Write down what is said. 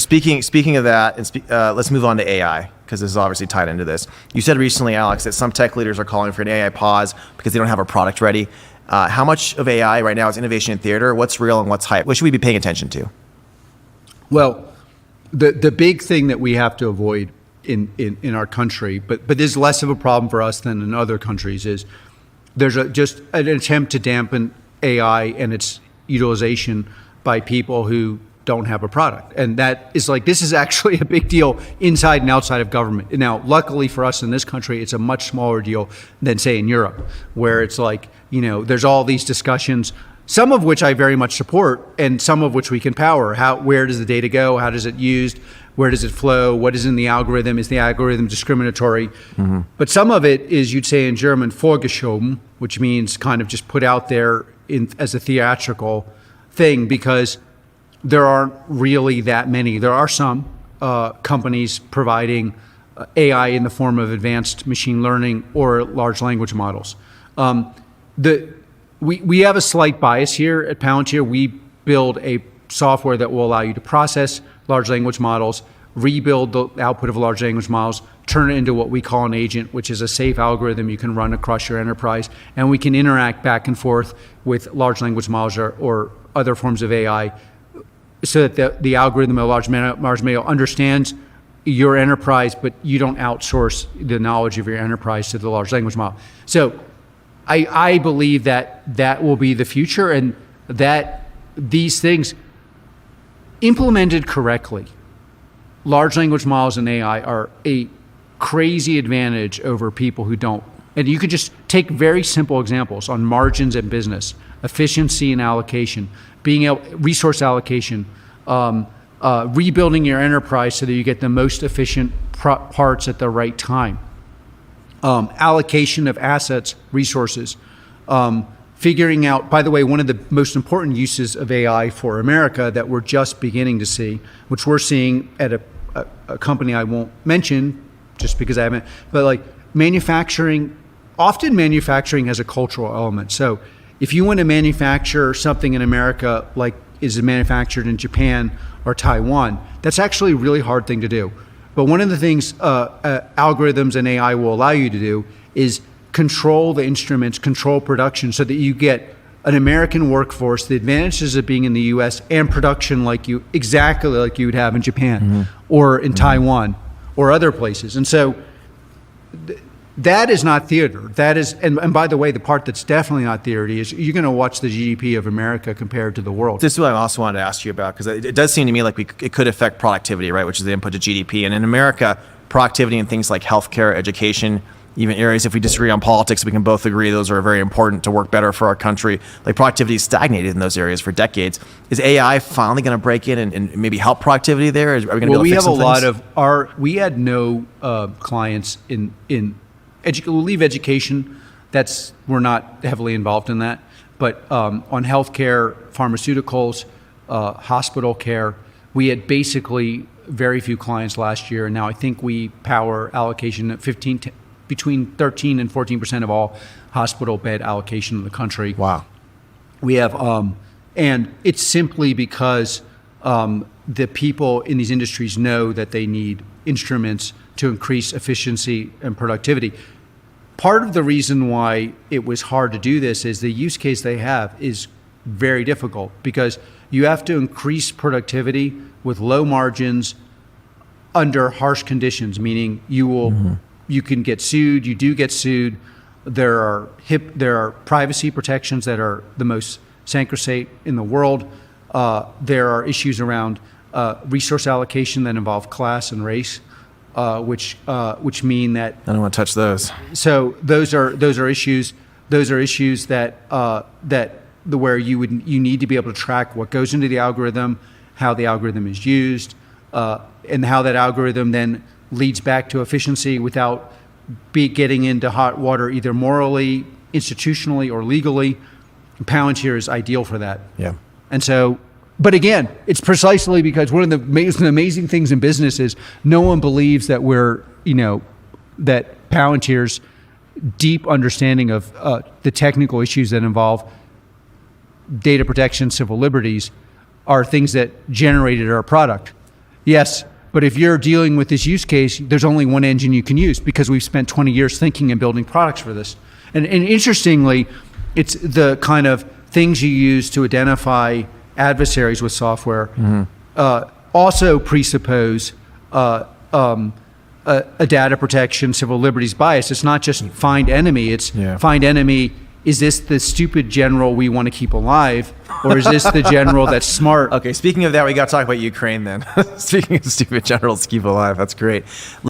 Speaking of that, let's move on to AI, because this is obviously tied into this. You said recently, Alex, that some tech leaders are calling for an AI pause because they don't have a product ready. How much of AI right now is innovation in theater? What's real and what's hype? What should we be paying attention to? Well, the big thing that we have to avoid in our country, but there's less of a problem for us than in other countries, is there's just an attempt to dampen AI and its utilization by people who don't have a product. And that is this is actually a big deal inside and outside of government. Now, luckily for us in this country, it's a much smaller deal than, say, in Europe, where it's there's all these discussions, some of which I very much support and some of which we can power. Where does the data go? How does it used? Where does it flow? What is in the algorithm? Is the algorithm discriminatory? Mm-hmm. But some of it is, you'd say in German, vorgeschoben, which means kind of just put out there as a theatrical thing, because there aren't really that many. There are some companies providing AI in the form of advanced machine learning or large language models. We have a slight bias here at Palantir. We build a software that will allow you to process large language models, rebuild the output of large language models, turn it into what we call an agent, which is a safe algorithm you can run across your enterprise, and we can interact back and forth with large language models or other forms of AI, so that the algorithm of large model understands your enterprise, but you don't outsource the knowledge of your enterprise to the large language model. So I believe that will be the future, and that these things, implemented correctly, large language models and AI are a crazy advantage over people who don't. And you could just take very simple examples on margins in business, efficiency and allocation, resource allocation, rebuilding your enterprise so that you get the most efficient parts at the right time, allocation of assets, resources, figuring out, by the way, one of the most important uses of AI for America that we're just beginning to see, which we're seeing at a company I won't mention just because I haven't, but manufacturing, often manufacturing has a cultural element. So if you want to manufacture something in America is manufactured in Japan or Taiwan, that's actually a really hard thing to do. But one of the things algorithms and AI will allow you to do is control the instruments, control production, so that you get an American workforce, the advantages of being in the US, and production exactly like you would have in Japan or in Taiwan or other places. And so that is not theater. That is, and by the way, the part that's definitely not theater is you're going to watch the GDP of America compared to the world. This is what I also wanted to ask you about, because it does seem to me it could affect productivity, right, which is the input to GDP. And in America, productivity in things like healthcare, education, even areas, if we disagree on politics, we can both agree those are very important to work better for our country. Productivity is stagnated in those areas for decades. Is AI finally going to break in and maybe help productivity there? Are we going to be able to fix some things? We have a lot of we had no clients in we'll leave education. We're not heavily involved in that. But on healthcare, pharmaceuticals, hospital care, we had basically very few clients last year. And now I think we power allocation at between 13 and 14% of all hospital bed allocation in the country. Wow. We have, and it's simply because the people in these industries know that they need instruments to increase efficiency and productivity. Part of the reason why it was hard to do this is the use case they have is very difficult, because you have to increase productivity with low margins under harsh conditions, meaning you can get sued, you do get sued. There are privacy protections that are the most sacrosanct in the world. There are issues around resource allocation that involve class and race, which mean that I don't want to touch those. So those are issues. Those are issues that where you need to be able to track what goes into the algorithm, how the algorithm is used, and how that algorithm then leads back to efficiency without getting into hot water, either morally, institutionally, or legally. Palantir is ideal for that. Yeah. And so, but again, it's precisely because one of the amazing things in business is no one believes that that Palantir's deep understanding of the technical issues that involve data protection, civil liberties, are things that generated our product. Yes, but if you're dealing with this use case, there's only one engine you can use because we've spent 20 years thinking and building products for this. And interestingly, it's the kind of things you use to identify adversaries with software also presuppose a data protection, civil liberties bias. It's not just find enemy, it's find enemy. Is this the stupid general we want to keep alive, or is this the general that's smart? Okay, speaking of that, we got to talk about Ukraine then. Speaking of stupid generals to keep alive, that's great.